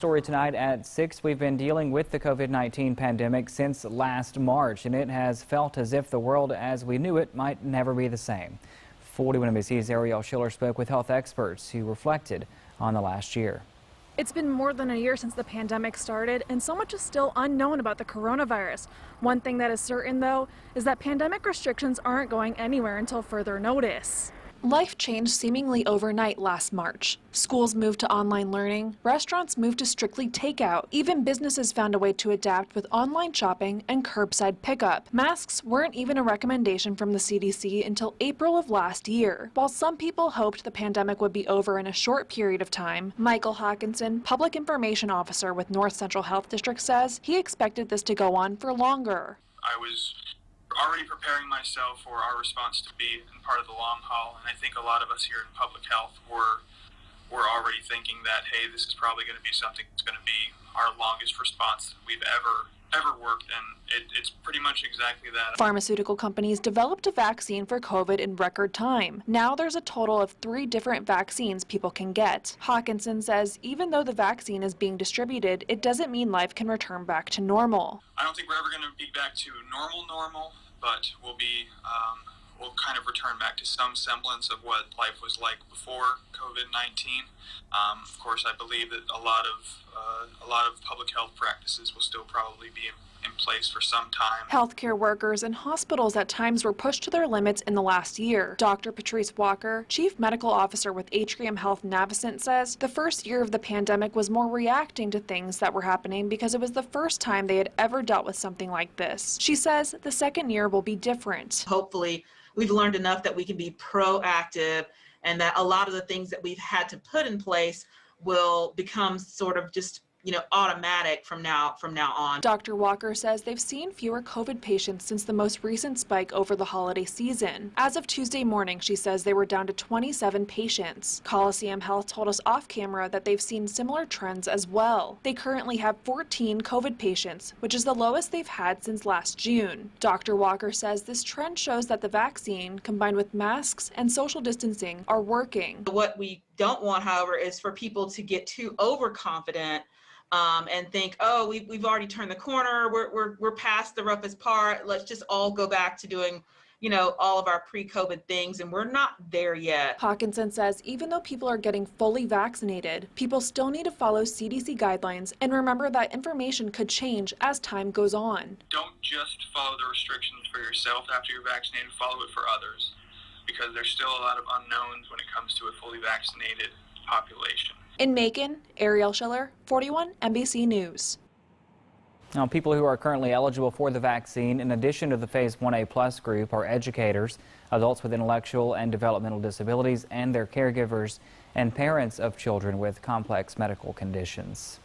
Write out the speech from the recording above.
Story tonight at 6. We've been dealing with the COVID-19 pandemic since last March, and it has felt as if the world as we knew it might never be the same. 41 NBC's Ariel Schiller spoke with health experts who reflected on the last year. It's been more than a year since the pandemic started, and so much is still unknown about the coronavirus. One thing that is certain, though, is that pandemic restrictions aren't going anywhere until further notice. Life changed seemingly overnight last March. Schools moved to online learning, restaurants moved to strictly takeout, even businesses found a way to adapt with online shopping and curbside pickup. Masks weren't even a recommendation from the CDC until April of last year. While some people hoped the pandemic would be over in a short period of time, Michael Hawkinson, Public Information Officer with North Central Health District, says he expected this to go on for longer. I was already preparing myself for our response to be in part of the long haul, and I think a lot of us here in public health were already thinking that, hey, this is probably going to be something that's going to be our longest response that we've ever worked, and it's pretty much exactly that. Pharmaceutical companies developed a vaccine for COVID in record time. Now there's a total of 3 different vaccines people can get. Hawkinson says even though the vaccine is being distributed, it doesn't mean life can return back to normal. I don't think we're ever going to be back to normal, but we'll kind of return back to some semblance of what life was like before COVID-19. Of course, I believe that a lot of public health practices will still probably be in place for some time. Healthcare workers and hospitals at times were pushed to their limits in the last year. Dr. Patrice Walker, Chief Medical Officer with Atrium Health Navicent, says the first year of the pandemic was more reacting to things that were happening because it was the first time they had ever dealt with something like this. She says the second year will be different. Hopefully, we've learned enough that we can be proactive, and that a lot of the things that we've had to put in place will become sort of just automatic from now on. Dr. Walker says they've seen fewer COVID patients since the most recent spike over the holiday season. As of Tuesday morning, she says they were down to 27 patients. Coliseum Health told us off camera that they've seen similar trends as well. They currently have 14 COVID patients, which is the lowest they've had since last June. Dr. Walker says this trend shows that the vaccine, combined with masks and social distancing, are working. What we don't want, however, is for people to get too overconfident and think, oh, we've already turned the corner, we're past the roughest part, let's just all go back to doing all of our pre-COVID things, and we're not there yet. Hawkinson says even though people are getting fully vaccinated, people still need to follow CDC guidelines and remember that information could change as time goes on. Don't just follow the restrictions for yourself after you're vaccinated, follow it for others, because there's still a lot of unknowns when it comes to a fully vaccinated population. In Macon, Ariel Schiller, 41 NBC News. Now, people who are currently eligible for the vaccine, in addition to the Phase 1A Plus group, are educators, adults with intellectual and developmental disabilities, and their caregivers, and parents of children with complex medical conditions.